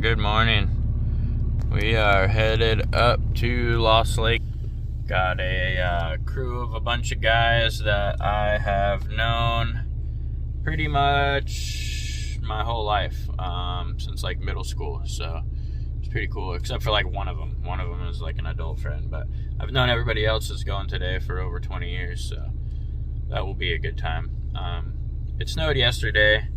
good morning. We are headed up to Lost Lake. Got a crew of a bunch of guys that I have known pretty much my whole life, since like middle school. So it's pretty cool, except for like one of them. One of them is like an adult friend, but I've known everybody else that's going today for over 20 years, so that will be a good time. It snowed yesterday,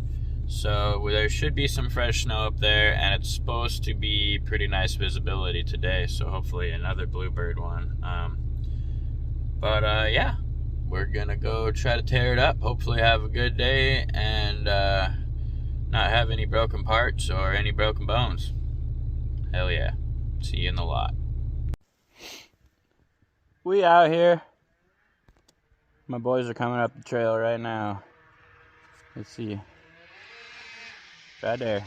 so there should be some fresh snow up there, and it's supposed to be pretty nice visibility today, so hopefully another bluebird one. Yeah, we're gonna go try to tear it up, hopefully have a good day, and not have any broken parts or any broken bones. Hell yeah. See you in the lot. We out here. My boys are coming up the trail right now. Let's see. Right there.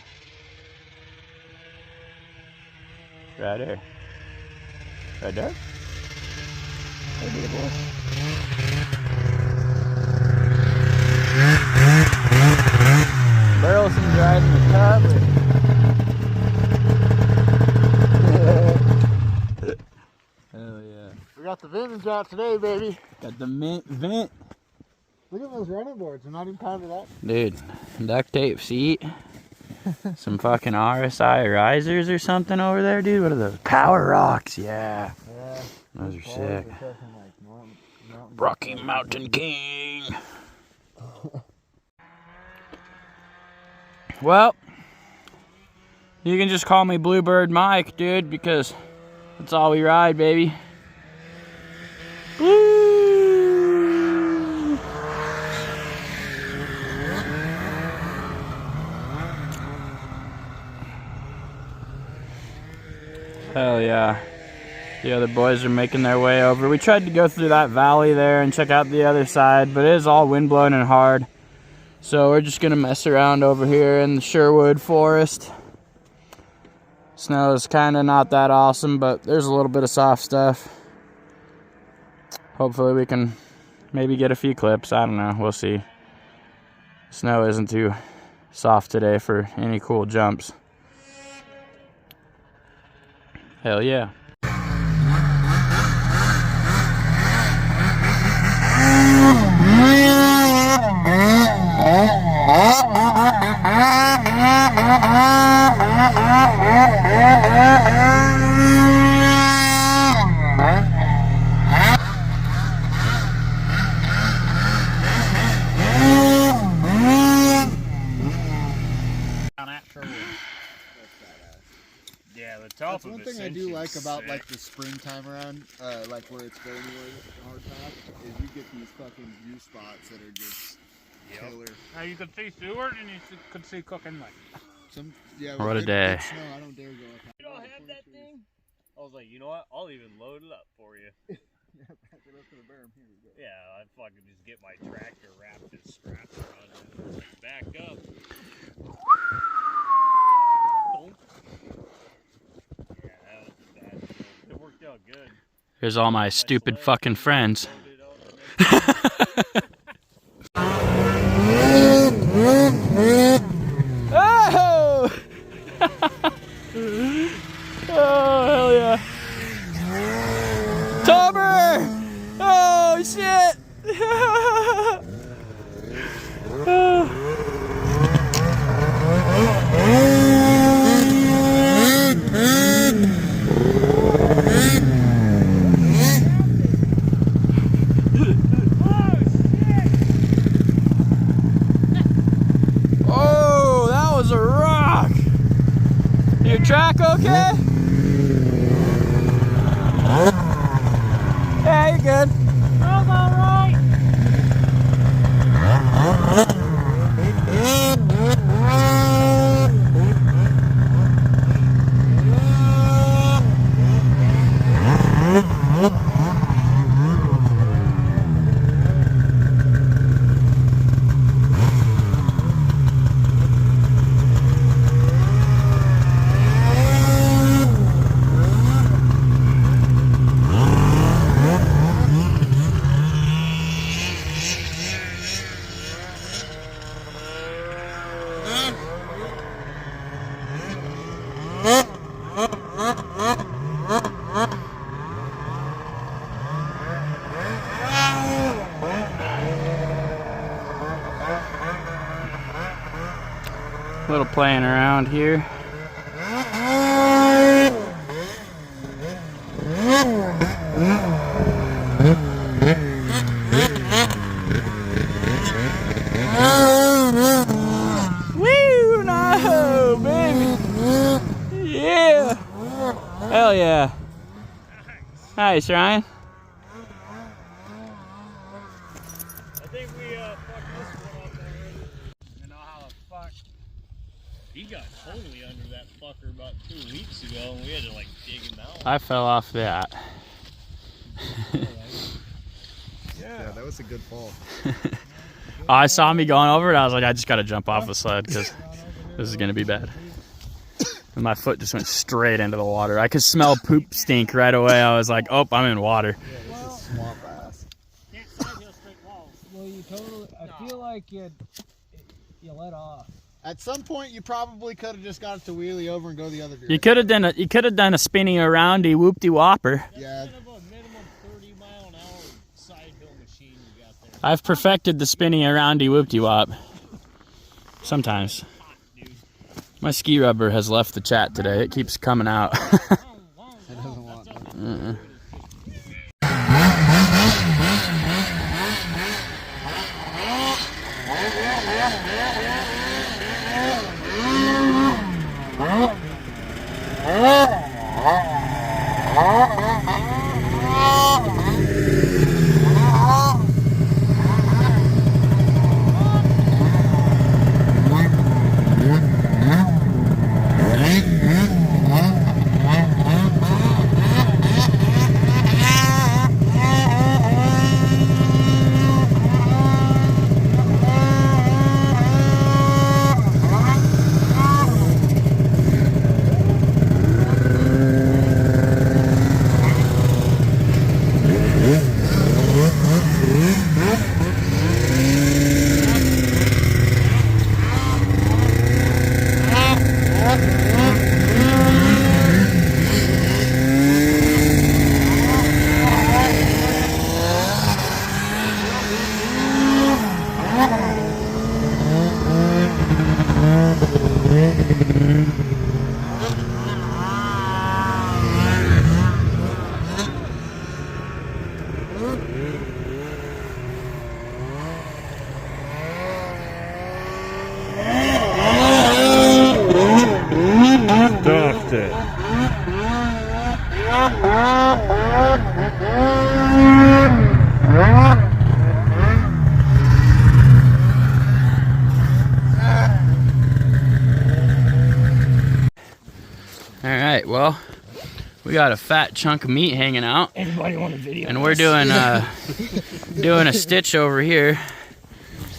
Right there. Right there. There be a boy. Burleson's riding the cub. Hell yeah. We got the vintage out today, baby. Got the mint vent. Look at those running boards. They're not even pounded up. Dude, duct tape seat. Some fucking RSI risers or something over there, dude. What are those? Power rocks, yeah. Yeah. Those are sick. Like Rocky Mountain King. Well, you can just call me Bluebird Mike, dude, because that's all we ride, baby. Woo! Hell yeah. The other boys are making their way over. We tried to go through that valley there and check out the other side, but it is all windblown and hard. So we're just gonna mess around over here in the Sherwood Forest. Snow is kind of not that awesome, but there's a little bit of soft stuff. Hopefully we can maybe get a few clips. I don't know, we'll see. Snow isn't too soft today for any cool jumps. Hell yeah. Yeah, the top That's one thing I do like about like the springtime around, like where it's very hard path, is you get these fucking view spots that are just killer. Now you could see Seward and you could see Cook Inlet. What a day. Snow, I don't dare go up. You don't have that thing? I was like, you know what? I'll even load it up for you. Yeah, back it up to the berm. Here we go. Yeah, I'd fucking just get my tractor wrapped and strapped around it and back up. Yeah, that was bad. It worked out good. Here's all my stupid fucking friends. Oh! Oh, hell yeah. Tober! Oh, shit! Oh, that was a rock! Your track okay? Yeah, you're good. I'm alright. Little playing around here. Woo! No, baby! Yeah! Hell yeah! Nice, Ryan. I think we fucked this one up already. You know how the fuck he got totally under that fucker about 2 weeks ago, and we had to like dig him out. I fell off that. Yeah, that was a good fall. Oh, I saw me going over it. I was like, I just gotta jump off the sled because this is gonna be bad. And my foot just went straight into the water. I could smell poop stink right away. I was like, oh, I'm in water. Yeah, this is swamp ass. Can't side hill straight walls. Well, you totally. I feel like you let off. At some point, you probably could have just got it to wheelie over and go the other direction. You could have done a spinning aroundy whoop-de whopper. Yeah. Kind of a minimum 30 mile an hour side hill machine you got there. I've perfected the spinning aroundy whoop-de wop. Sometimes. My ski rubber has left the chat today. It keeps coming out. It doesn't want that. Stuffed it. All right, well, we got a fat chunk of meat hanging out. Anybody want a video? And we're doing doing a stitch over here.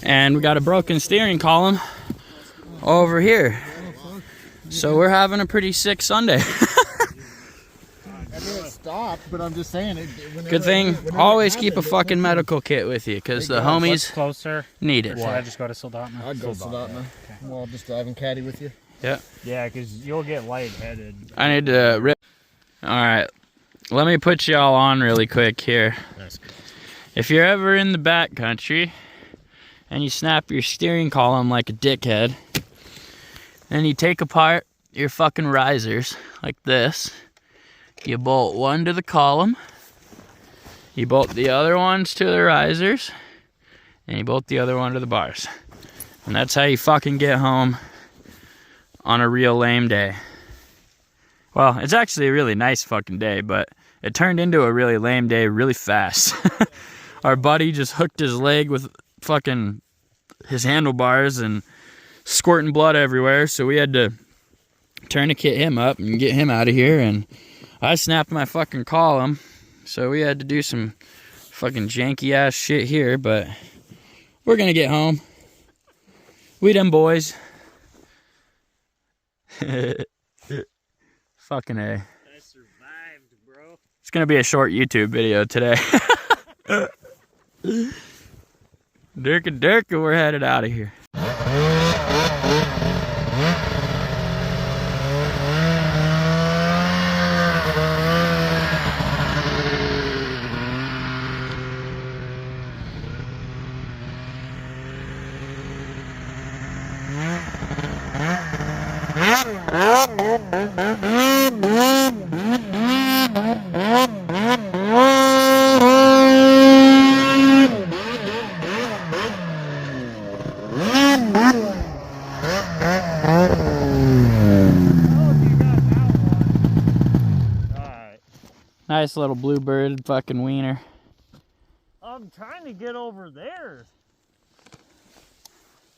And we got a broken steering column over here. So we're having a pretty sick Sunday. I mean, it stopped, but I'm just saying it. Good thing, always keep a fucking medical kit with you, because the homies Closer. need it. Should I just go to Soldotna? I'd go Soldotna. Okay. Well, I'll just drive and caddy with you. Yeah. Yeah, because you'll get lightheaded. I need to rip. Alright, let me put y'all on really quick here. If you're ever in the back country and you snap your steering column like a dickhead, then you take apart your fucking risers like this. You bolt one to the column, you bolt the other ones to the risers, and you bolt the other one to the bars. And that's how you fucking get home on a real lame day. Well, it's actually a really nice fucking day, but it turned into a really lame day really fast. Our buddy just hooked his leg with fucking his handlebars and squirting blood everywhere, so we had to tourniquet him up and get him out of here, and I snapped my fucking column, so we had to do some fucking janky ass shit here, but we're gonna get home. We them boys. Fucking A. I survived, bro. It's gonna be a short YouTube video today. Dirka, we're headed out of here. Nice little bluebird fucking wiener. I'm trying to get over there.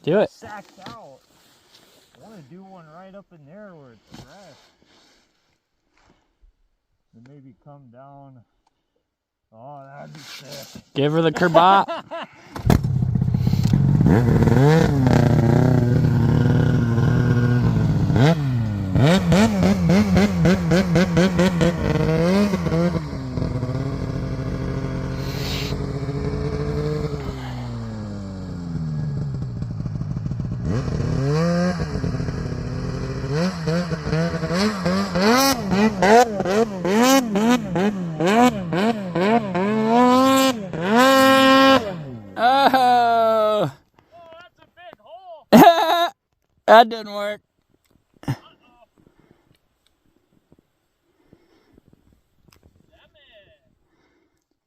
Do it. Sacked out. I want to do one right up in there where it's fresh. And maybe come down. Oh, that'd be sick. Give her the kerbop. Oh, that's a big hole. that didn't work.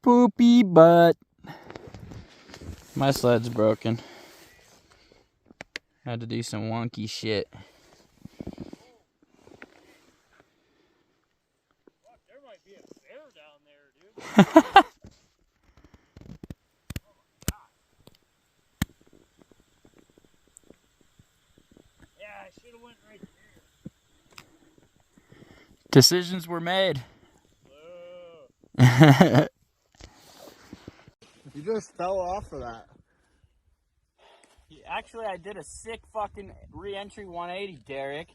Poopy butt. My sled's broken. Had to do some wonky shit. Fuck, there might be a bear down there, dude. Yeah, I should have went right there. Decisions were made. You just fell off of that. Actually, I did a sick fucking re-entry 180, Derek.